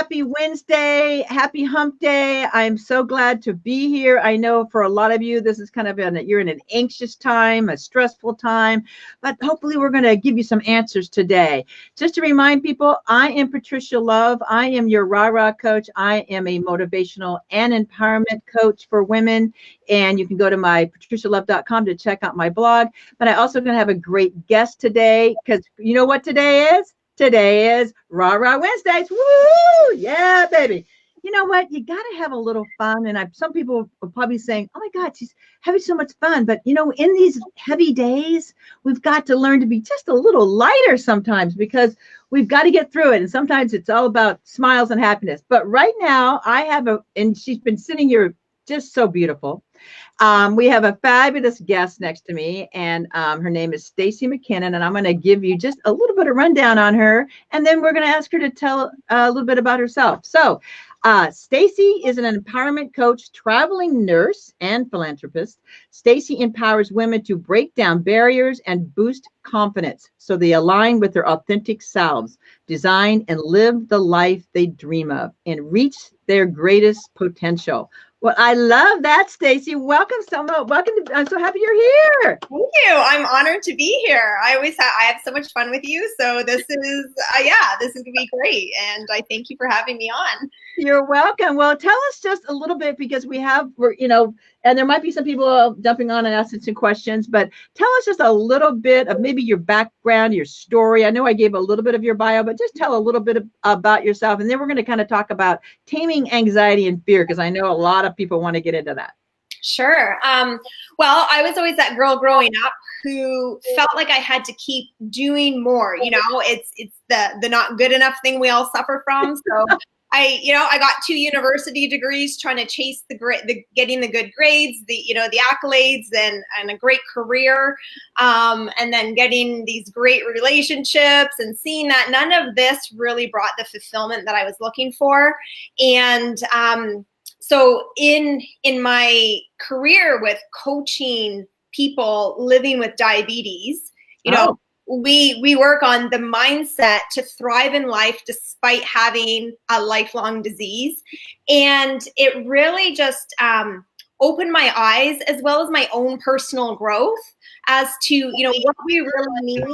happy Wednesday, happy hump day. I'm so glad to be here. I know for a lot of you, this is kind of you're in an anxious time, a stressful time, but hopefully we're going to give you some answers today. Just to remind people, I am Patricia Love. I am your rah-rah coach. I am a motivational and empowerment coach for women. And you can go to my patricialove.com to check out my blog. But I also going to have a great guest today because you know what today is? Today is Rah Rah Wednesdays. Woo! Yeah, baby. You know what? You got to have a little fun. And some people are probably saying, oh my God, she's having so much fun. But, you know, in these heavy days, we've got to learn to be just a little lighter sometimes because we've got to get through it. And sometimes it's all about smiles and happiness. But right now, and she's been sitting here just so beautiful. We have a fabulous guest next to me, and her name is Stacy Mackinnon, and I'm going to give you just a little bit of rundown on her, and then we're going to ask her to tell a little bit about herself. So, Stacy is an empowerment coach, traveling nurse, and philanthropist. Stacy empowers women to break down barriers and boost confidence so they align with their authentic selves, design and live the life they dream of, and reach their greatest potential. Well, I love that, Stacy. Welcome, I'm so happy you're here. Thank you. I'm honored to be here. I have so much fun with you. So this is going to be great. And I thank you for having me on. You're welcome. Well, tell us just a little bit because and there might be some people jumping on and asking some questions, but tell us just a little bit of maybe your background, your story. I know I gave a little bit of your bio, but just tell a little bit about yourself. And then we're going to kind of talk about taming anxiety and fear, because I know a lot of people want to get into that. Sure. Well, I was always that girl growing up who felt like I had to keep doing more. You know, it's the not good enough thing we all suffer from. So I got 2 university degrees trying to chase getting the good grades, the accolades and a great career, and then getting these great relationships and seeing that none of this really brought the fulfillment that I was looking for. And so in my career with coaching people living with diabetes, we work on the mindset to thrive in life despite having a lifelong disease. And it really just opened my eyes, as well as my own personal growth, as to what we really need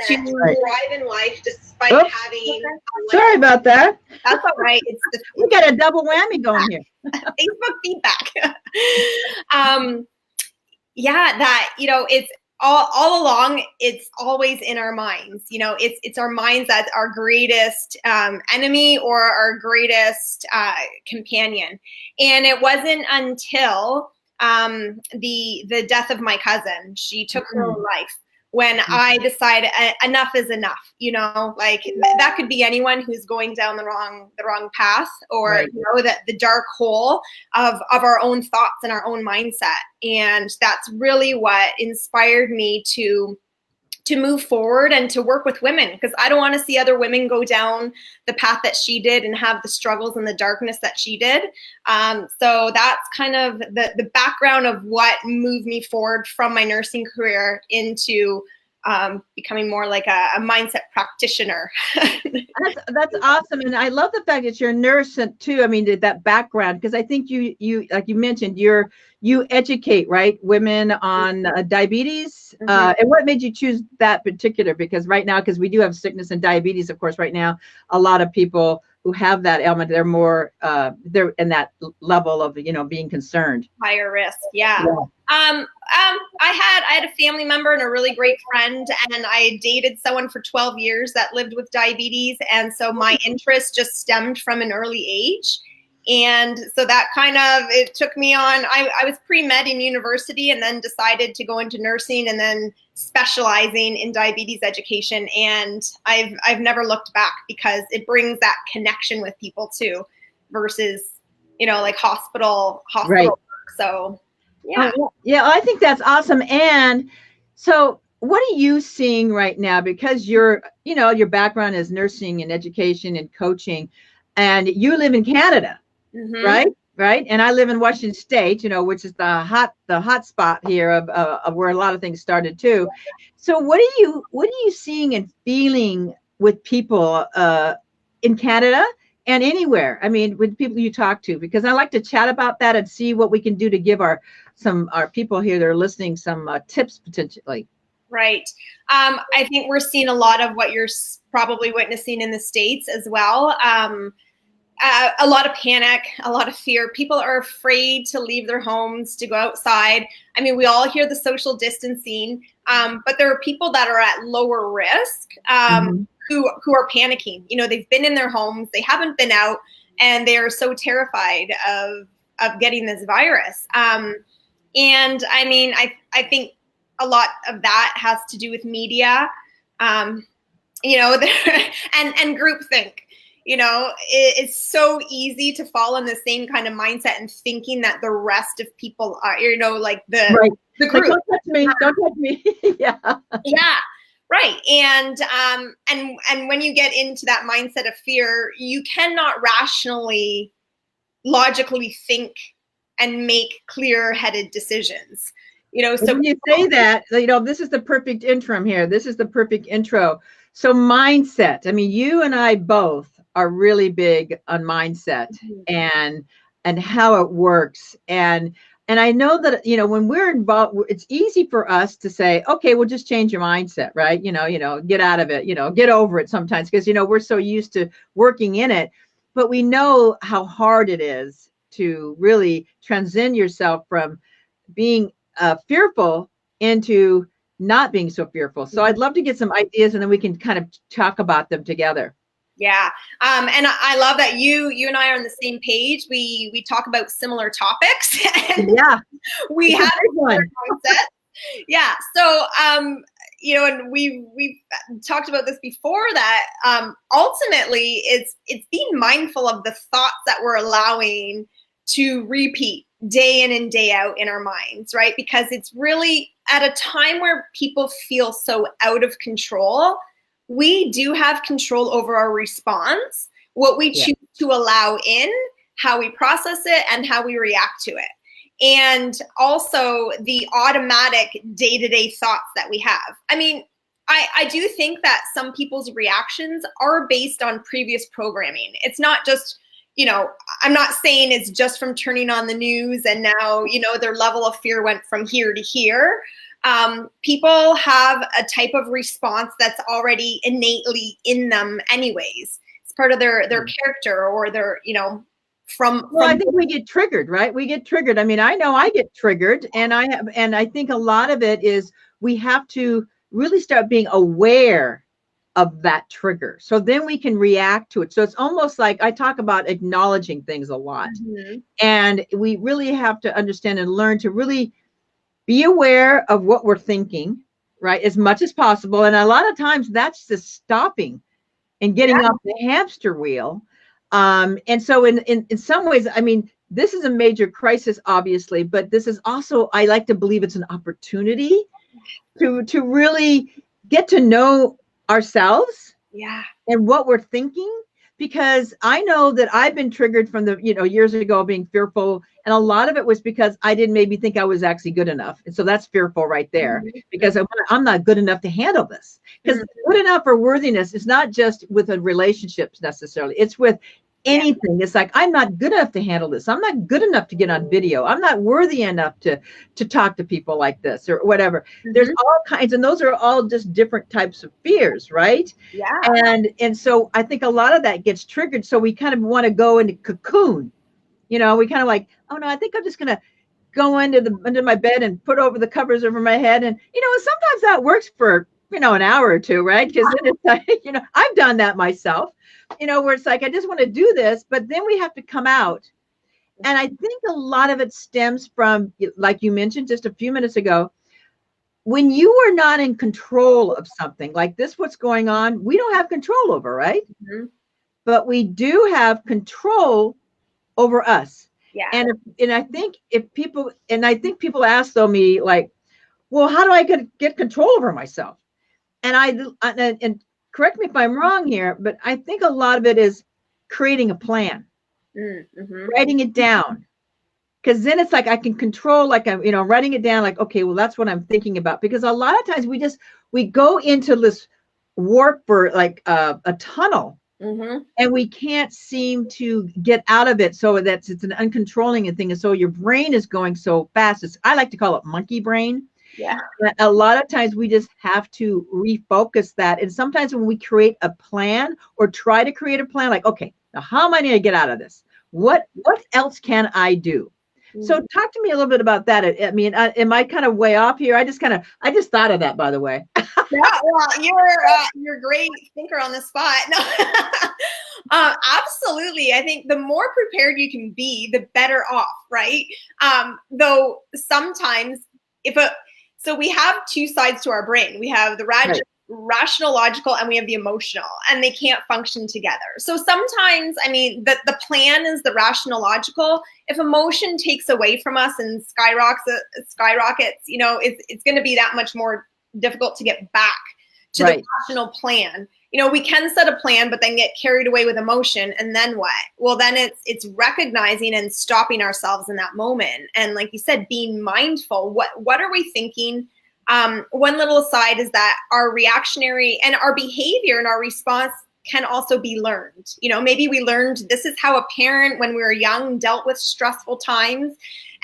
to thrive in life despite having. Sorry about that. That's all right. We got a double whammy going here. Facebook feedback. It's all along, it's always in our minds. It's our minds that's our greatest enemy or our greatest companion. And it wasn't until the death of my cousin, she took her own life, when I decided enough is enough. That could be anyone who's going down the wrong path, or right. The dark hole of our own thoughts and our own mindset. And that's really what inspired me to move forward and to work with women, because I don't want to see other women go down the path that she did and have the struggles and the darkness that she did. So that's kind of the background of what moved me forward from my nursing career into becoming more like a mindset practitioner. That's awesome. And I love the fact that you're a nurse too. I mean, that background, because I think you like you mentioned, you educate, right, women on diabetes. And what made you choose that particular? Because right now, because we do have sickness and diabetes, of course, right now, a lot of people who have that ailment, they're more, they're in that level of, being concerned. Higher risk. Yeah. I had a family member and a really great friend, and I dated someone for 12 years that lived with diabetes. And so my interest just stemmed from an early age. And so that it took me on. I was pre-med in university and then decided to go into nursing and then specializing in diabetes education. And I've never looked back, because it brings that connection with people too, versus, like hospital right. work. So yeah. Yeah, I think that's awesome. And so what are you seeing right now? Because your background is nursing and education and coaching, and you live in Canada, right? And I live in Washington State, which is the hot spot here of where a lot of things started too. So what are you seeing and feeling with people in Canada? and anywhere. I mean, with people you talk to, because I like to chat about that and see what we can do to give our people here that are listening some tips potentially. Right. I think we're seeing a lot of what you're probably witnessing in the States as well. A lot of panic, a lot of fear. People are afraid to leave their homes, to go outside. I mean, we all hear the social distancing, but there are people that are at lower risk who are panicking. You know, they've been in their homes, they haven't been out, and they are so terrified of getting this virus. And I mean, I think a lot of that has to do with media, you know, and groupthink. You know, it's so easy to fall in the same kind of mindset and thinking that the rest of people are, you know, like the group. Like, don't touch me. Don't touch me. Yeah. Yeah. Right. And when you get into that mindset of fear, you cannot rationally, logically think and make clear-headed decisions. You know, so when you say that, you know, this is the perfect interim here. This is the perfect intro. So mindset. I mean, you and I both are really big on mindset and how it works. And I know that, you know, when we're involved, it's easy for us to say, okay, well, just change your mindset, right? You know, get out of it, you know, get over it sometimes, because, you know, we're so used to working in it, but we know how hard it is to really transcend yourself from being fearful into not being so fearful. So I'd love to get some ideas, and then we can kind of talk about them together. Yeah. And I love that you and I are on the same page. We talk about similar topics. And yeah. We have similar mindsets. Yeah. So, you know, and we've talked about this before, that ultimately it's being mindful of the thoughts that we're allowing to repeat day in and day out in our minds, right? Because it's really at a time where people feel so out of control, we do have control over our response, what we choose to allow in, how we process it, and how we react to it. And also the automatic day-to-day thoughts that we have. I mean, I do think that some people's reactions are based on previous programming. It's not just, you know, I'm not saying it's just from turning on the news and now, you know, their level of fear went from here to here. People have a type of response that's already innately in them anyways. It's part of their character, or their, you know, well, I think we get triggered, right? We get triggered. I mean, I know I get triggered, and I think a lot of it is we have to really start being aware of that trigger. So then we can react to it. So it's almost like I talk about acknowledging things a lot. And we really have to understand and learn to really be aware of what we're thinking, right? As much as possible. And a lot of times that's just stopping and getting off the hamster wheel. And so in some ways, I mean, this is a major crisis, obviously, but this is also, I like to believe it's an opportunity to really get to know ourselves and what we're thinking, because I know that I've been triggered from the, you know, years ago being fearful. And a lot of it was because I didn't maybe think I was actually good enough. And so that's fearful right there, because I'm not good enough to handle this. Because good enough or worthiness is not just with a relationships necessarily. It's with anything. It's like, I'm not good enough to handle this. I'm not good enough to get on video. I'm not worthy enough to talk to people like this or whatever. There's all kinds, and those are all just different types of fears, right? And so I think a lot of that gets triggered. So we kind of want to go into cocoon. You know, we kind of like, oh no, I think I'm just gonna go under my bed and put over the covers over my head. And you know, sometimes that works for, you know, an hour or two, right? Because then it's like, you know, I've done that myself. You know, where it's like, I just want to do this, but then we have to come out. And I think a lot of it stems from, like you mentioned just a few minutes ago, when you are not in control of something like this, what's going on, we don't have control over, right? But we do have control over us. And I think people ask me like, well, how do I get control over myself? And correct me if I'm wrong here, but I think a lot of it is creating a plan, writing it down. Because then it's like I can control, like I'm, you know, writing it down, like, okay, well, that's what I'm thinking about. Because a lot of times we go into this warp for like a tunnel Mm-hmm. And we can't seem to get out of it. So it's an uncontrolling thing. And so your brain is going so fast. I like to call it monkey brain. Yeah. A lot of times we just have to refocus that. And sometimes when we create a plan or try to create a plan, like, okay, now how am I going to get out of this? What else can I do? So talk to me a little bit about that. I mean, am I kind of way off here? I just thought of that, by the way. Yeah, well, you're a great thinker on the spot. No. Absolutely. I think the more prepared you can be, the better off, right? Though sometimes so we have two sides to our brain. We have the rational, logical, and we have the emotional, and they can't function together. So sometimes, I mean, the plan is the rational, logical. If emotion takes away from us and skyrockets, you know, it's going to be that much more difficult to get back to the rational plan. You know, we can set a plan, but then get carried away with emotion. And then what? Well, then it's recognizing and stopping ourselves in that moment. And like you said, being mindful. What are we thinking? One little aside is that our reactionary and our behavior and our response can also be learned. You know, maybe we learned this is how a parent when we were young dealt with stressful times.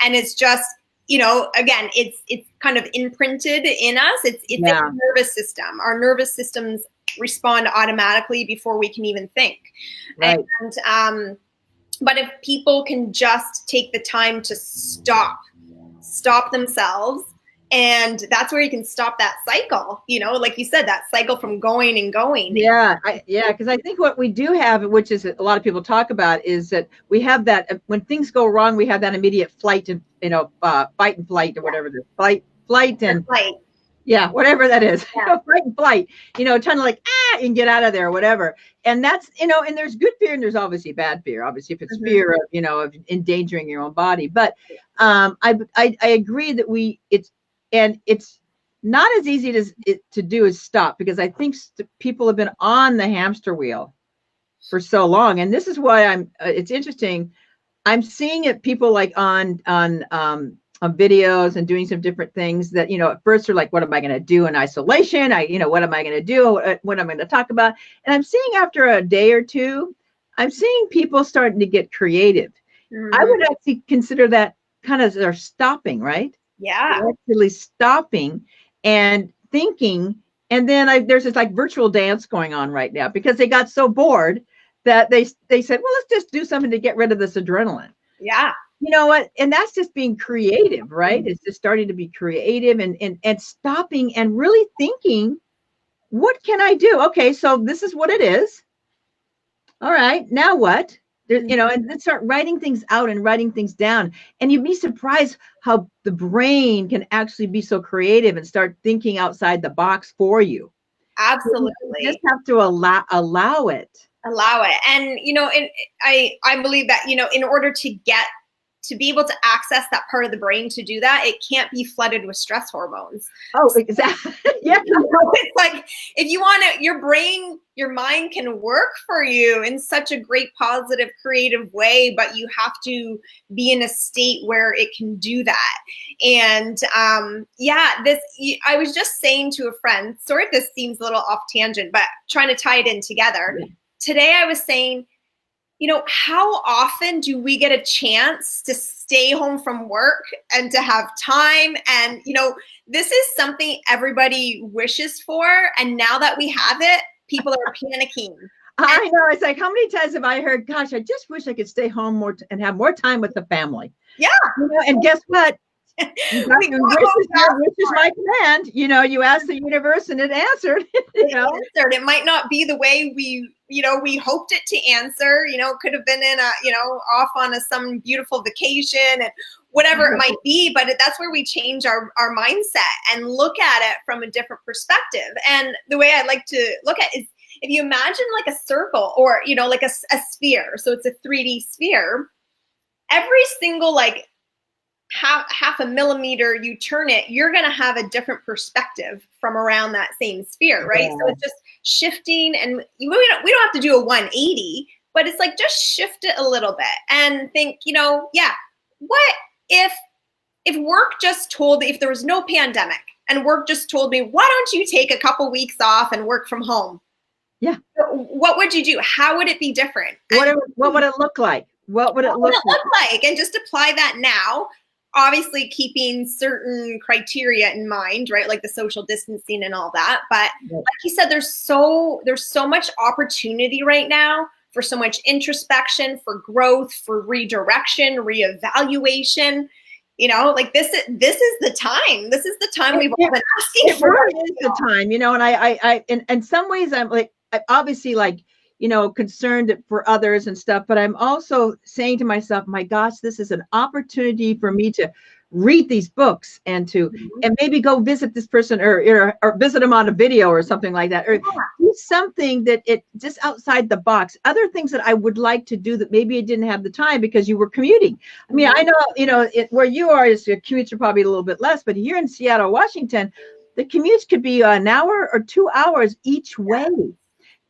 And it's just, you know, again, it's kind of imprinted in us. It's in our nervous system. Our nervous systems respond automatically before we can even think. Right. And but if people can just take the time to stop themselves, and that's where you can stop that cycle, you know, like you said, that cycle from going and going. Yeah. Because I think what we do have, which is a lot of people talk about, is that we have that when things go wrong, we have that immediate flight and, you know, fight and flight or whatever the flight and flight. Yeah, whatever that is. Yeah. Fight and flight, you know, trying to like, and get out of there or whatever. And that's, you know, and there's good fear and there's obviously bad fear. Obviously, if it's fear of, you know, of endangering your own body. But I agree that it's not as easy to do as stop, because I think people have been on the hamster wheel for so long. And this is why it's interesting. I'm seeing it, people like on videos and doing some different things that, you know, at first are like, what am I going to do in isolation? What am I going to do? What am I going to talk about? And I'm seeing after a day or two, I'm seeing people starting to get creative. I would actually consider that kind of they're stopping, right? Yeah. They're actually stopping and thinking. And then there's this like virtual dance going on right now because they got so bored that they said, well, let's just do something to get rid of this adrenaline. Yeah. You know what? And that's just being creative, right? It's just starting to be creative and stopping and really thinking, what can I do? Okay, so this is what it is. All right, now what? You know, and then start writing things out and writing things down. And you'd be surprised how the brain can actually be so creative and start thinking outside the box for you. Absolutely. You just have to allow it. Allow it. And, you know, I believe that, you know, in order to be able to access that part of the brain to do that, it can't be flooded with stress hormones. Oh, exactly. Yeah. It's like, if you want to, your mind can work for you in such a great, positive, creative way, but you have to be in a state where it can do that. And I was just saying to a friend, sorry if this seems a little off tangent, but trying to tie it in together. Yeah. Today I was saying, you know, how often do we get a chance to stay home from work and to have time? And, you know, this is something everybody wishes for. And now that we have it, people are panicking. I know. It's like, how many times have I heard, gosh, I just wish I could stay home more and have more time with the family. Yeah. You know, and guess what? Your wish is my command. You know, you asked the universe and it answered. You know? It answered. It might not be the way we hoped it to answer. You know, could have been in off on some beautiful vacation and whatever it might be. But that's where we change our mindset and look at it from a different perspective. And the way I like to look at it is, if you imagine like a circle or, you know, like a sphere. So it's a 3D sphere. Every single like half a millimeter you turn it, you're going to have a different perspective from around that same sphere, right? Yeah. So it's just shifting, and we don't have to do a 180, but it's like just shift it a little bit and think, you know, what if work just told, if there was no pandemic and work just told me, why don't you take a couple weeks off and work from home? Yeah. What would you do? How would it be different? What would it look like? What would it look like? And just apply that now, obviously keeping certain criteria in mind, right? Like the social distancing and all that. But like you said, there's so much opportunity right now for so much introspection, for growth, for redirection, reevaluation. You know, like this is the time. This is the time we've all been asking for. It is the time, you know, and I in some ways I'm like, I'm obviously like, you know, concerned for others and stuff, but I'm also saying to myself, my gosh, this is an opportunity for me to read these books and to and maybe go visit this person or visit them on a video or something like that, or do something that it just outside the box, other things that I would like to do that maybe I didn't have the time because you were commuting. I mean, I know, you know, where you are is your commutes are probably a little bit less, but here in Seattle, Washington, the commutes could be an hour or 2 hours each way.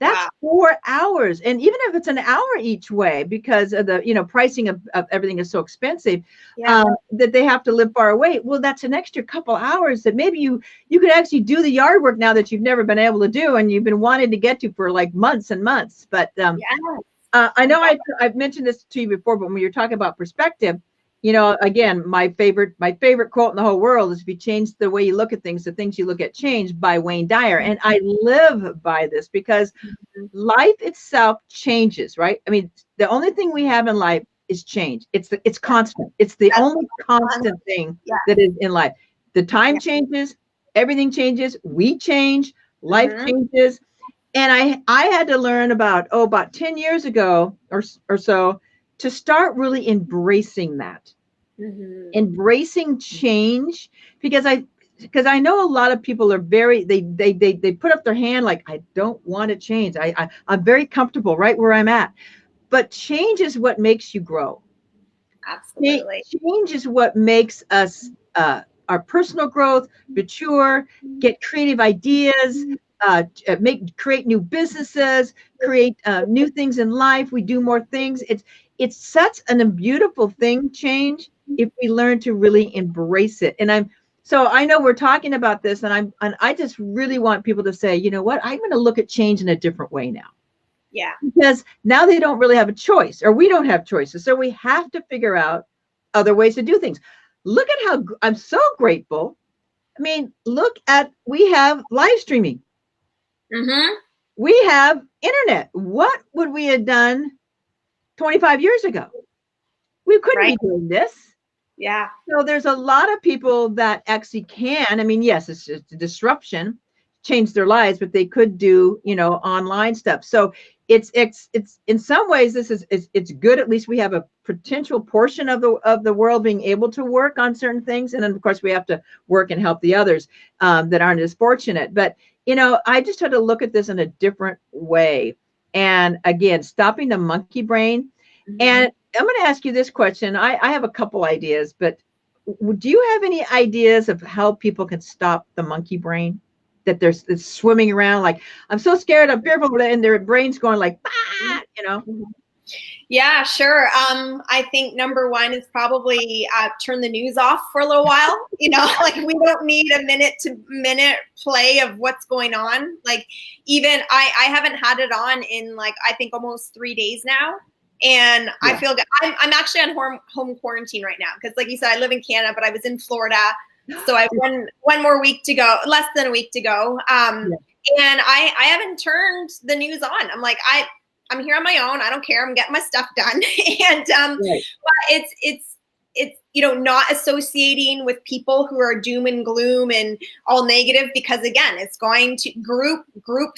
That's 4 hours. And even if it's an hour each way, because of the, you know, pricing of everything is so expensive, that they have to live far away. Well, that's an extra couple hours that maybe you could actually do the yard work now that you've never been able to do and you've been wanting to get to for like months and months. But I know I've mentioned this to you before, but when you're talking about perspective, you know, again, my favorite quote in the whole world is, if you change the way you look at things, the things you look at change, by Wayne Dyer. And I live by this because life itself changes, right? I mean, the only thing we have in life is change. It's constant. It's the only constant thing that is in life. The time changes, everything changes, we change, life changes. And I had to learn about 10 years ago or so to start really embracing that, embracing change, because I know a lot of people are very, they put up their hand like, I don't want to change. I'm very comfortable right where I'm at. But change is what makes you grow. Absolutely. Change is what makes us, our personal growth, mature, get creative ideas, create new businesses, create new things in life. We do more things. It's such a beautiful thing, change, if we learn to really embrace it. And so I know we're talking about this, and I just really want people to say, you know what, I'm going to look at change in a different way now. Yeah. Because now they don't really have a choice, or we don't have choices. So we have to figure out other ways to do things. Look at how I'm so grateful. I mean, we have live streaming. We have internet. What would we have done 25 years ago? We couldn't be doing this. Yeah. So there's a lot of people that actually can. I mean, yes, it's just a disruption, change their lives, but they could do, you know, online stuff. So it's in some ways it's good. At least we have a potential portion of the world being able to work on certain things, and then of course we have to work and help the others that aren't as fortunate. But you know, I just had to look at this in a different way. And again, stopping the monkey brain. And I'm going to ask you this question. I have a couple ideas, but do you have any ideas of how people can stop the monkey brain? That they're swimming around like, I'm so scared, I'm fearful, and their brain's going like, bah, you know? Yeah, sure. I think number one is probably turn the news off for a little while. You know, like we don't need a minute to minute play of what's going on. Like even I haven't had it on in like, I think almost 3 days now. And I feel good. I'm actually on home quarantine right now. Cause like you said, I live in Canada, but I was in Florida. So I have one more week to go, less than a week to go. And I haven't turned the news on. I'm like, I'm here on my own. I don't care. I'm getting my stuff done. And but it's you know, not associating with people who are doom and gloom and all negative, because again, it's going to group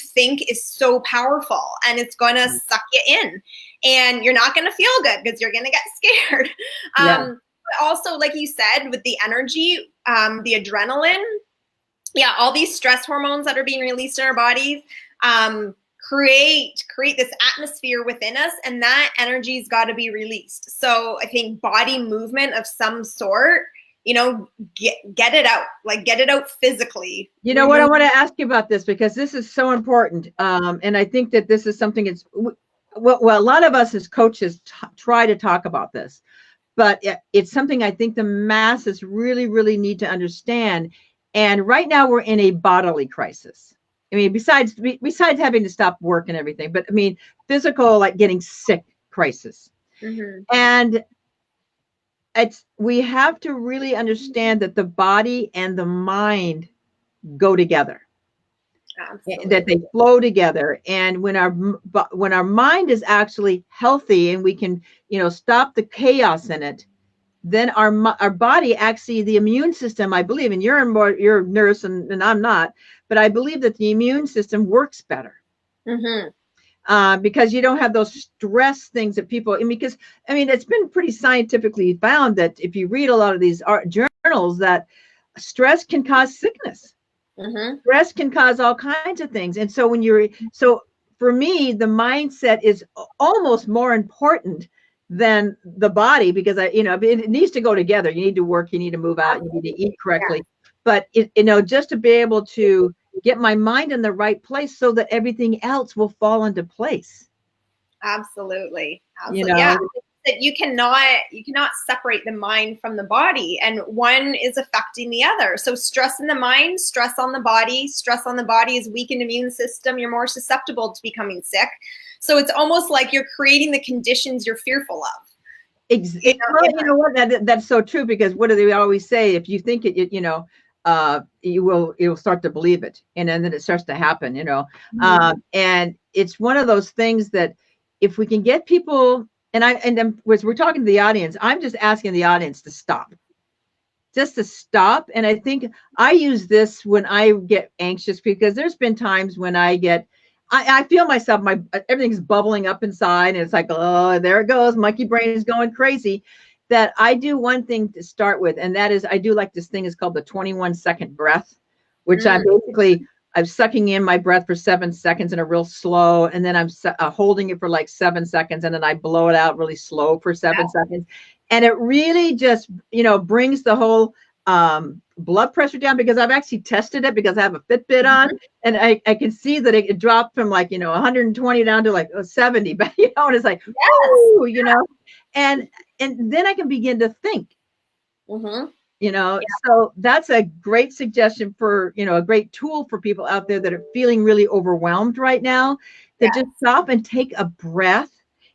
think is so powerful, and it's going to suck you in, and you're not going to feel good because you're going to get scared. But also, like you said, with the energy, the adrenaline, all these stress hormones that are being released in our bodies, create this atmosphere within us, and that energy's got to be released. So I think body movement of some sort, you know, get it out, like get it out physically. You know what, I want to ask you about this because this is so important. And I think that this is something well, a lot of us as coaches try to talk about this, but it's something I think the masses really, really need to understand. And right now we're in a bodily crisis. I mean, besides having to stop work and everything, but I mean, physical, like getting sick crisis. Mm-hmm. And we have to really understand that the body and the mind go together. Absolutely. That they flow together. And when our mind is actually healthy and we can, stop the chaos in it, then our body, actually the immune system, I believe, and you're a nurse and I'm not, but I believe that the immune system works better. Mm-hmm. Because you don't have those stress things that people, and because, I mean, it's been pretty scientifically found that if you read a lot of these journals, that stress can cause sickness. Mm-hmm. Stress can cause all kinds of things. And so for me, the mindset is almost more important than the body, because it needs to go together. You need to work, you need to move out, you need to eat correctly. Yeah. But just to be able to get my mind in the right place so that everything else will fall into place. Absolutely. Yeah. That you cannot separate the mind from the body, and one is affecting the other. So stress in the mind, stress on the body. Stress on the body is weakened immune system. You're more susceptible to becoming sick. So it's almost like you're creating the conditions you're fearful of. You know what? That's so true, because what do they always say? If you think it, you'll start to believe it, and then it starts to happen. Mm-hmm. And it's one of those things that if we can get people, as we're talking to the audience, I'm just asking the audience to stop. Just to stop. And I think I use this when I get anxious, because there's been times when I feel myself, everything's bubbling up inside, and it's like, oh, there it goes. Monkey brain is going crazy. That I do one thing to start with, and that is I do like this thing is called the 21-second breath, which I'm sucking in my breath for 7 seconds in a real slow, and then I'm holding it for like 7 seconds, and then I blow it out really slow for 7 seconds. And it really just, brings the whole blood pressure down, because I've actually tested it, because I have a Fitbit on, and I can see that it dropped from 120 down to 70, but and it's like, yes. And then I can begin to think. Mm-hmm. So that's a great suggestion for, a great tool for people out there that are feeling really overwhelmed right now, that just stop and take a breath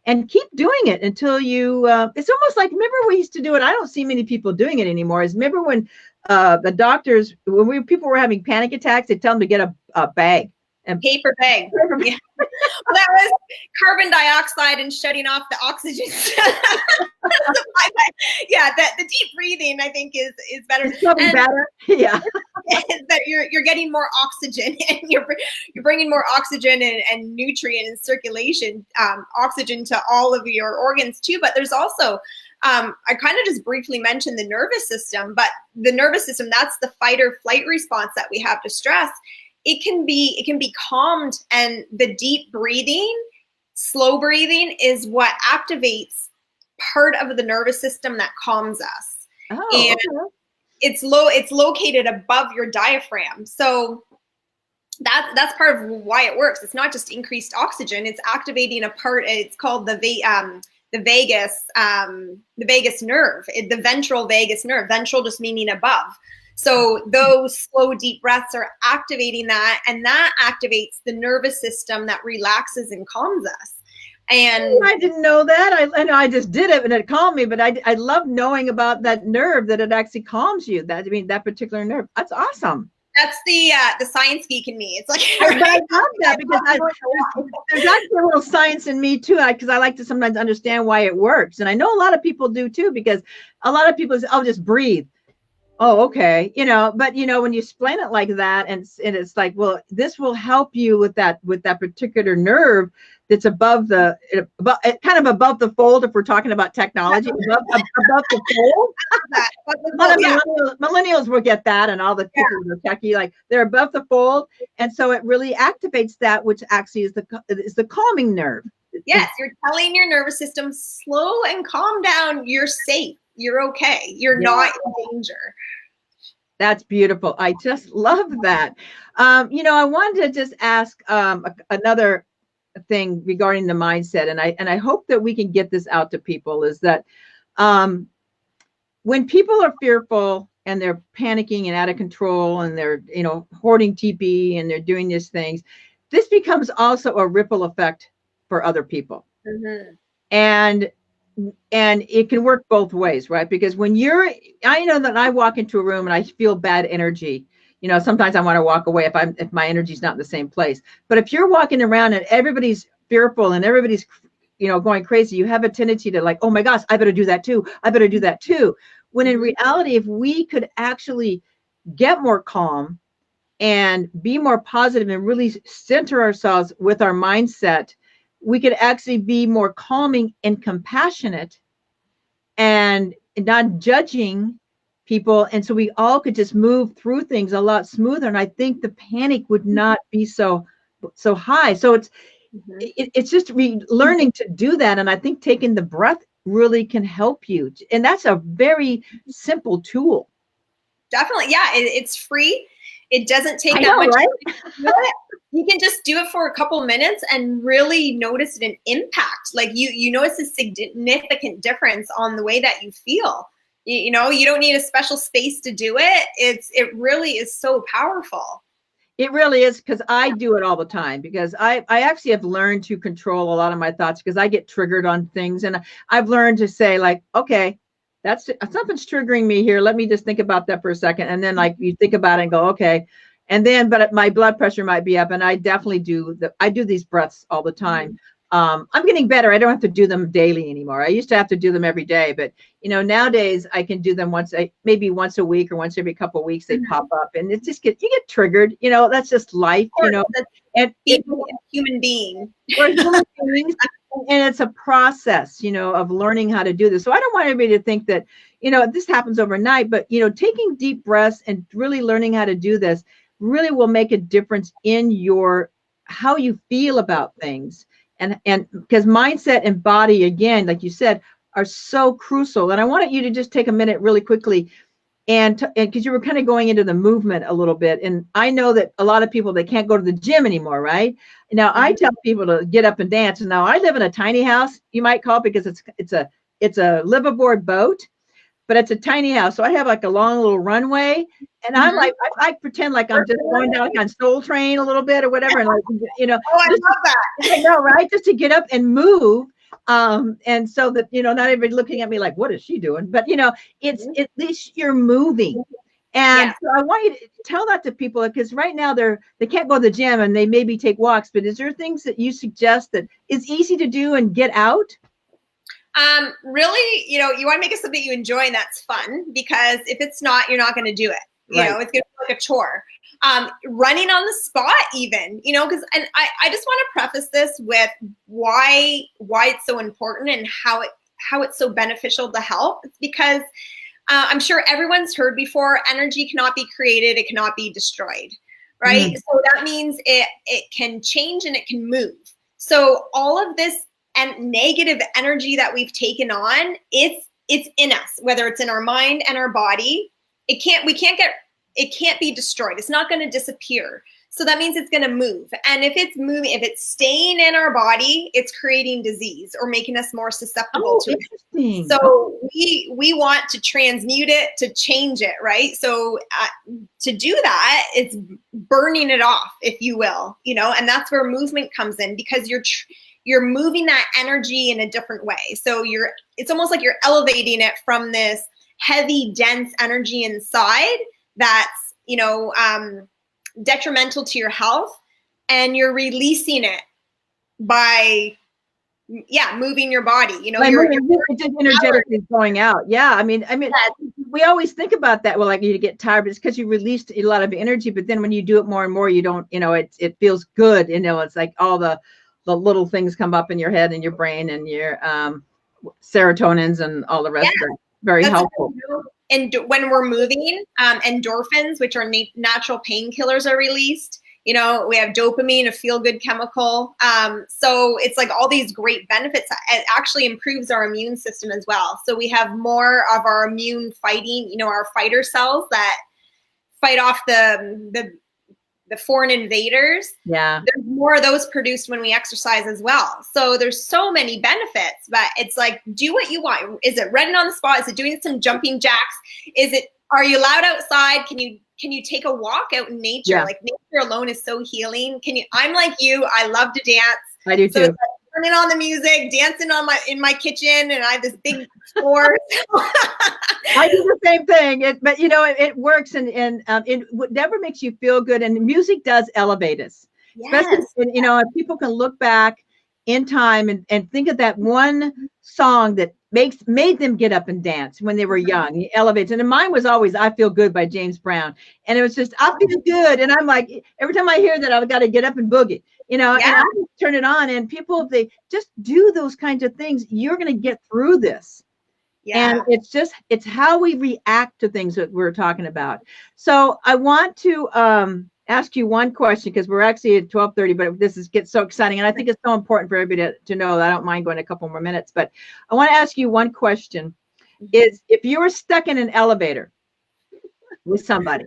and keep doing it until you, it's almost like, remember we used to do it. I don't see many people doing it anymore. Remember when the doctors, people were having panic attacks, they tell them to get a bag. And paper bag. Yeah. Well, that was carbon dioxide and shutting off the oxygen. Yeah, the deep breathing, I think, is better. It's probably better. Yeah. That you're getting more oxygen, and you're bringing more oxygen and nutrient and circulation, oxygen to all of your organs too. But there's also, I kind of just briefly mentioned the nervous system, but the nervous system, that's the fight or flight response that we have to stress. It can be calmed, and the deep breathing, slow breathing is what activates part of the nervous system that calms us. Oh, and it's located above your diaphragm. So that's part of why it works. It's not just increased oxygen, it's activating a part, it's called the vagus nerve, the ventral vagus nerve, ventral just meaning above. So those slow, deep breaths are activating that, and that activates the nervous system that relaxes and calms us. And I didn't know that. I know I just did it and it calmed me, but I love knowing about that nerve, that it actually calms you. That particular nerve. That's awesome. That's the science geek in me. It's like I love that, because there's actually a little science in me too, because I like to sometimes understand why it works, and I know a lot of people do too, because a lot of people say, "Oh, just breathe." Oh, okay. But when you explain it like that, and it's like, well, this will help you with that particular nerve that's above the fold, if we're talking about technology, above the fold. A lot of millennials will get that, and all the people who are techie, like, they're above the fold, and so it really activates that, which actually is the calming nerve. Yes, you're telling your nervous system, slow and calm down. You're safe. You're okay. You're not in danger. That's beautiful. I just love that. I wanted to just ask another thing regarding the mindset, and I hope that we can get this out to people, is that when people are fearful, and they're panicking and out of control, and they're, hoarding TP, and they're doing these things, this becomes also a ripple effect for other people. Mm-hmm. And it can work both ways, right? Because I know that I walk into a room and I feel bad energy. Sometimes I want to walk away if my energy's not in the same place. But if you're walking around and everybody's fearful and everybody's, going crazy, you have a tendency to like, oh my gosh, I better do that too. I better do that too. When in reality, if we could actually get more calm and be more positive and really center ourselves with our mindset, we could actually be more calming and compassionate and not judging people. And so we all could just move through things a lot smoother. And I think the panic would not be so high. So it's just learning to do that. And I think taking the breath really can help you. And that's a very simple tool. Definitely. Yeah. It's free. It doesn't take that much right? time to do it. You can just do it for a couple minutes and really notice an impact. Like you notice a significant difference on the way that you feel. You don't need a special space to do it. It really is so powerful. It really is, because I do it all the time, because I actually have learned to control a lot of my thoughts, because I get triggered on things, and I've learned to say like, okay, something's triggering me here. Let me just think about that for a second. And then like you think about it and go, okay. And then, but my blood pressure might be up, and I definitely I do these breaths all the time. I'm getting better. I don't have to do them daily anymore. I used to have to do them every day, but nowadays I can do them maybe once a week or once every couple of weeks. They pop up, and you get triggered. That's just life. And human being. We're human beings, and it's a process, of learning how to do this. So I don't want everybody to think that this happens overnight, but taking deep breaths and really learning how to do this really will make a difference in how you feel about things. And because mindset and body, again, like you said, are so crucial. And I wanted you to just take a minute really quickly, and because you were kind of going into the movement a little bit. And I know that a lot of people, they can't go to the gym anymore, right? Now I tell people to get up and dance. And now I live in a tiny house, you might call it, because it's a liveaboard boat, but it's a tiny house. So I have like a long little runway, and I'm like, I pretend like I'm just going down like on Soul Train a little bit or whatever. And like, I love that. I know, right? Just to get up and move. And so that, not everybody looking at me like, what is she doing? But, it's at least you're moving. And so I want you to tell that to people, because right now they can't go to the gym and they maybe take walks, but is there things that you suggest that is easy to do and get out? Really, you want to make it something you enjoy and that's fun, because if it's not, you're not going to do it. It's going to be like a chore. Running on the spot even, because, and I just want to preface this with why it's so important and how it's so beneficial to health. It's because I'm sure everyone's heard before, energy cannot be created. It cannot be destroyed. Right. So that means it can change and it can move. So all of this and negative energy that we've taken on, it's in us, whether it's in our mind and our body. It can't be destroyed. It's not going to disappear. So that means it's going to move. And if it's moving, if it's staying in our body, it's creating disease or making us more susceptible to it. So we want to transmute it, to change it, right? So to do that, it's burning it off, if you will, and that's where movement comes in, because you're moving that energy in a different way. So it's almost like you're elevating it from this heavy, dense energy inside that's, detrimental to your health, and you're releasing it by, moving your body, you're just energetically going out. Yeah. I mean, we always think about that. Well, like you get tired, but it's because you released a lot of energy, but then when you do it more and more, you don't, it feels good. It's like all the little things come up in your head and your brain and your serotonins and all the rest of it. Very helpful. And when we're moving, endorphins, which are natural painkillers, are released. We have dopamine, a feel-good chemical. So it's like all these great benefits. It actually improves our immune system as well. So we have more of our immune fighting, our fighter cells that fight off the foreign invaders. Yeah. There's more of those produced when we exercise as well. So there's so many benefits, but it's like, do what you want. Is it running on the spot? Is it doing some jumping jacks? Are you allowed outside? Can you take a walk out in nature? Yeah. Like nature alone is so healing. I'm like you. I love to dance. I do too. It's like turning on the music, dancing in my kitchen, and I have this big floor. I do the same thing. But it works, and it never makes you feel good. And music does elevate us. Yes. Especially, if people can look back in time and think of that one song that made them get up and dance when they were young. It elevates. And mine was always "I Feel Good" by James Brown. And it was just, I feel good. And I'm like, every time I hear that, I've got to get up and boogie, and I just turn it on. And people, if they just do those kinds of things, you're going to get through this. Yeah. And it's how we react to things that we're talking about. So I want to ask you one question, because we're actually at 12:30, but this gets so exciting. And I think it's so important for everybody to know that. I don't mind going a couple more minutes, but I want to ask you one question. Is if you were stuck in an elevator with somebody,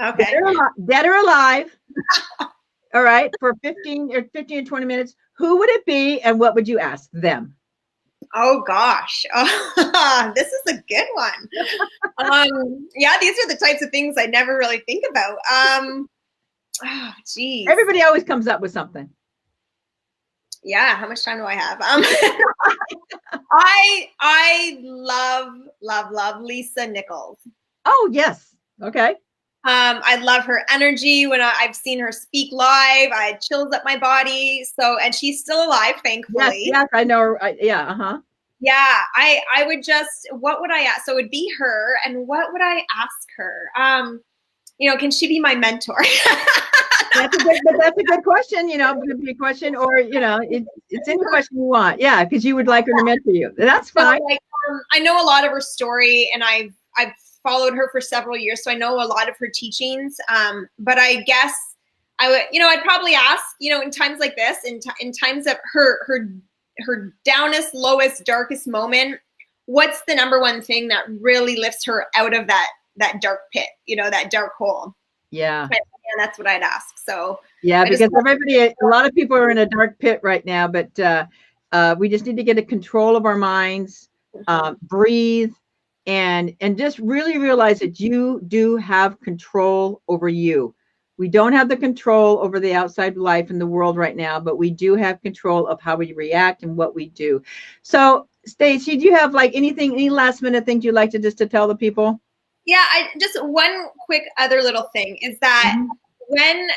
okay, dead or alive, all right, for 15 or 20 minutes, who would it be and what would you ask them? Oh gosh, this is a good one. Yeah, these are the types of things I never really think about. Oh, geez. Everybody always comes up with something. Yeah, how much time do I have? I love Lisa Nichols. Oh yes, okay. I love her energy. When I've seen her speak live, I had chills up my body. So, and she's still alive, thankfully. Yes, I know her. Yeah, Yeah, I would just, what would I ask? So it would be her, and what would I ask her? Can she be my mentor? That's a good question. It could be a question, or it's any question you want. Yeah, because you would like her to mentor you. That's fine. So, I know a lot of her story, and I've followed her for several years, so I know a lot of her teachings. But I guess I would, I'd probably ask, in times like this, in times of her downest, lowest, darkest moment, what's the number one thing that really lifts her out of that dark pit, that dark hole? Yeah. And that's what I'd ask. So yeah, because a lot of people are in a dark pit right now, but we just need to get a control of our minds, breathe, and just really realize that you do have control over you. We don't have the control over the outside life in the world right now, but we do have control of how we react and what we do. So, Stacy, do you have any last minute things you'd like to tell the people? Yeah, just one quick other little thing is that when,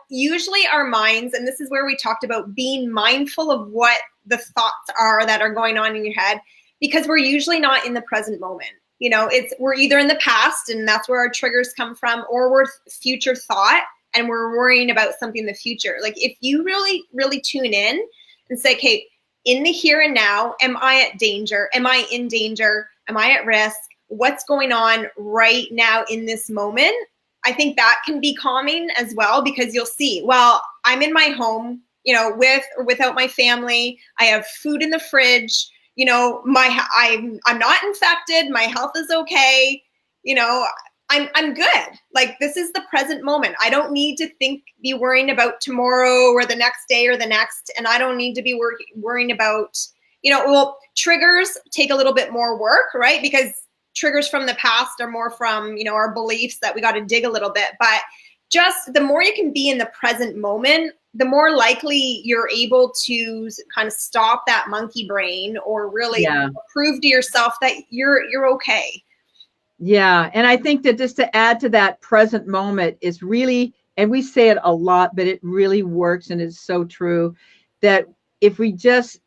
usually our minds, and this is where we talked about being mindful of what the thoughts are that are going on in your head, because we're usually not in the present moment. We're either in the past, and that's where our triggers come from, or we're future thought and we're worrying about something in the future. Like if you really, really tune in and say, okay, in the here and now, am I at danger? Am I in danger? Am I at risk? What's going on right now in this moment? I think that can be calming as well, because you'll see, well, I'm in my home, with or without my family. I have food in the fridge. I'm not infected. My health is okay. I'm good. Like this is the present moment. I don't need to be worrying about tomorrow or the next day or the next. And I don't need to be worrying about, triggers take a little bit more work, right? Because triggers from the past are more from, our beliefs that we got to dig a little bit. But just the more you can be in the present moment, the more likely you're able to kind of stop that monkey brain, or really prove to yourself that you're okay. Yeah. And I think that just to add to that present moment is really, and we say it a lot, but it really works and is so true, that if we just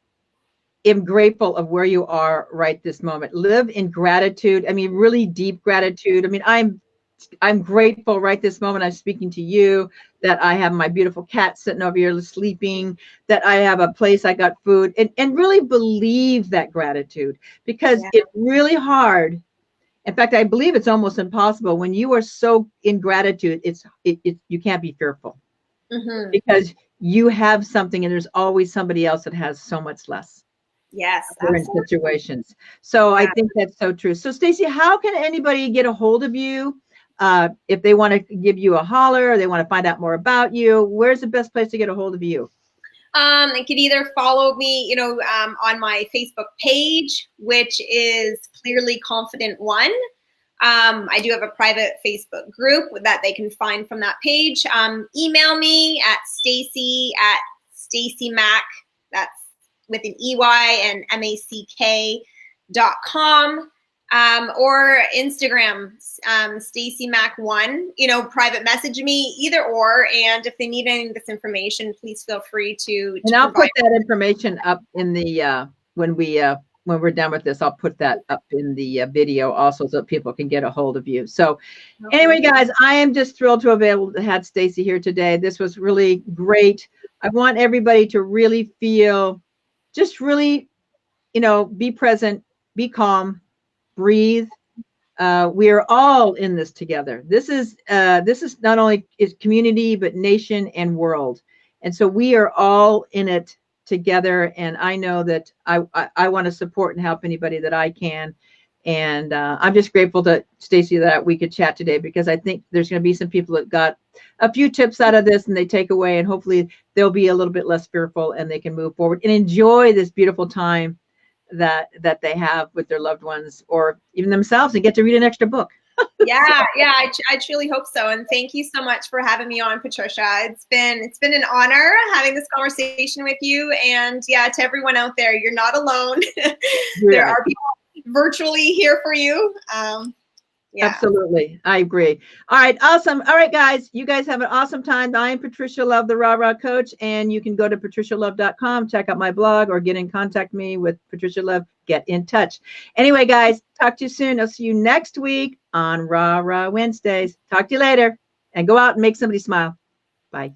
am grateful of where you are right this moment, live in gratitude. I mean, really deep gratitude. I mean, I'm grateful right this moment. I'm speaking to you, that I have my beautiful cat sitting over here sleeping, that I have a place, I got food, and really believe that gratitude, because it's really hard. In fact, I believe it's almost impossible when you are so in gratitude. You can't be fearful, because you have something, and there's always somebody else that has so much less. Yes, in situations. So I think that's so true. So Stacy, how can anybody get a hold of you if they want to give you a holler, or they want to find out more about you? Where's the best place to get a hold of you? They could either follow me, on my Facebook page, which is Clearly Confident One, I do have a private Facebook group that they can find from that page. Email me at Stacy Mac. That's with an EY and MACK.com. Or Instagram, Stacy Mac1, private message me, either or. And if they need any of this information, please feel free to And I'll put that information up in the, when we're done with this, I'll put that up in the video also so people can get a hold of you. So anyway, guys, I am just thrilled to have been able to have Stacy here today. This was really great. I want everybody to really feel, just really, be present, be calm, breathe. We are all in this together. This is not only is community, but nation and world. And so we are all in it together. And I know that I want to support and help anybody that I can. And I'm just grateful to Stacy that we could chat today, because I think there's going to be some people that got a few tips out of this and they take away, and hopefully they'll be a little bit less fearful and they can move forward and enjoy this beautiful time that they have with their loved ones or even themselves, and get to read an extra book. Yeah, I truly hope so. And thank you so much for having me on, Patricia. It's been an honor having this conversation with you. And yeah, to everyone out there, you're not alone. There are people virtually here for you. Yeah. Absolutely. I agree. All right. Awesome. All right, guys, you guys have an awesome time. I am Patricia Love, the Rah Rah Coach, and you can go to patricialove.com, check out my blog, or get in contact me with Patricia Love. Get in touch. Anyway, guys, talk to you soon. I'll see you next week on Rah Rah Wednesdays. Talk to you later, and go out and make somebody smile. Bye.